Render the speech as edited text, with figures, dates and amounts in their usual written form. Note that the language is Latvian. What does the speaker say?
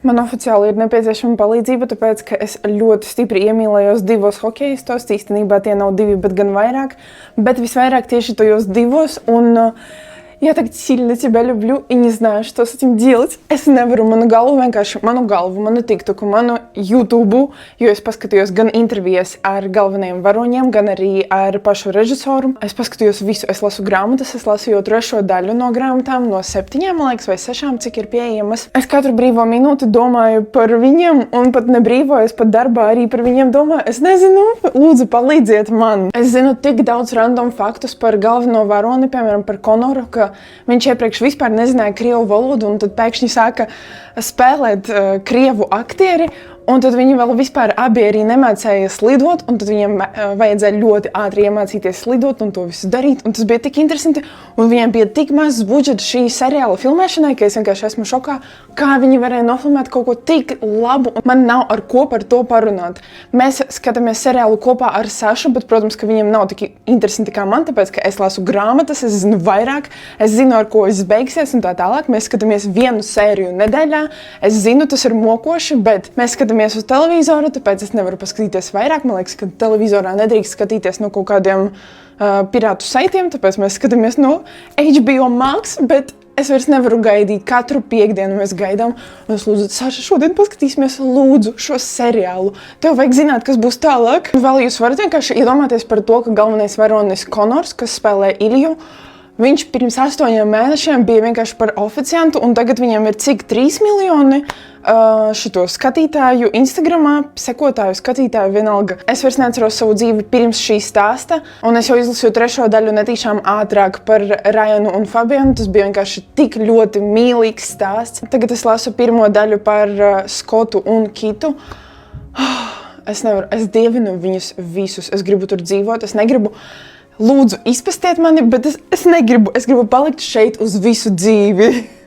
Man oficiāli ir nepieciešama palīdzība, tāpēc, ka es ļoti stipri iemīlējos divos hokejistos. Īstenībā tie nav divi, bet gan vairāk. Bet visvairāk тieši tajos divos. Я так сильно тебя люблю и не знаю, что с этим делать. Es nevaru manu galvu, manu TikToku, manu YouTube, jo es paskatījos gan intervijas ar galvenajiem varoņiem, gan arī ar pašu režisoru. Es paskatījos visu, es lasu grāmatas, es lasu jau 3. daļu no grāmatām, no 7, man liekas, vai 6, cik ir pieejamas. Es katru brīvo minūti domāju par viņiem, un pat nebrīvo, es pat darbā arī par viņiem domāju. Es nezinu, lūdzu, palīdziet man. Es zinu tik daudz random faktus par galveno varoni, piemēram, par Konoru, ka viņš iepriekš vispār nezināja krievu valodu, un tad pēkšņi sāka spēlēt krievu aktieri, un tad viņi vēl vispār abi arī nemācēja slidot, un tad viņiem vajadzēja ļoti ātri iemācīties slidot un to visu darīt, un tas bija tik interesanti, un viņiem bija tik mazs budžets šī seriāla filmēšanai, ka es vienkārši esmu šokā, kā viņi varēja nofilmēt kaut ko tik labu, un man nav ar ko par to parunāt. Mēs skatāmies seriālu kopā ar Sašu, bet, protams, ka viņiem nav tik interesanti kā man, tāpēc, ka es lasu grāmatas, es zinu vairāk, es zinu, ar ko viss beigsies un tā tālāk. Mēs skatāmies vienu sēriju nedēļā, es zinu, tas ir mokoši, bet mēs skatāmies uz televizoru, tāpēc es nevaru paskatīties vairāk. Man liekas, ka televizorā nedrīkst skatīties no kaut kādiem pirātu saitiem, tāpēc mēs skatāmies no HBO Max, bet es vairs nevaru gaidīt. Katru piekdienu mēs gaidām, un es lūdzu, Saša, šodien paskatīsimies, lūdzu, šo seriālu. Tev vajag zināt, kas būs tālāk. Vēl jūs varat vienkārši iedomāties par to, ka galvenais varonis Konors, kas spēlē Ilju, viņš pirms 8 mēnešiem bija vienkārši par oficiantu, un tagad viņam ir cik 3 miljoni šito skatītāju Instagramā, sekotāju, skatītāju, vienalga. Es vairs neatceros savu dzīvi pirms šī stāsta, un es jau izlasīju 3. daļu netīšām ātrāk par Ryanu un Fabianu. Tas bija vienkārši tik ļoti mīlīgs stāsts. Tagad es lasu 1. daļu par Skotu un Kitu. Es nevaru, es dievinu viņus visus, es gribu tur dzīvot, es negribu. Lūdzu, izpestiet mani, bet es negribu, es gribu palikt šeit uz visu dzīvi.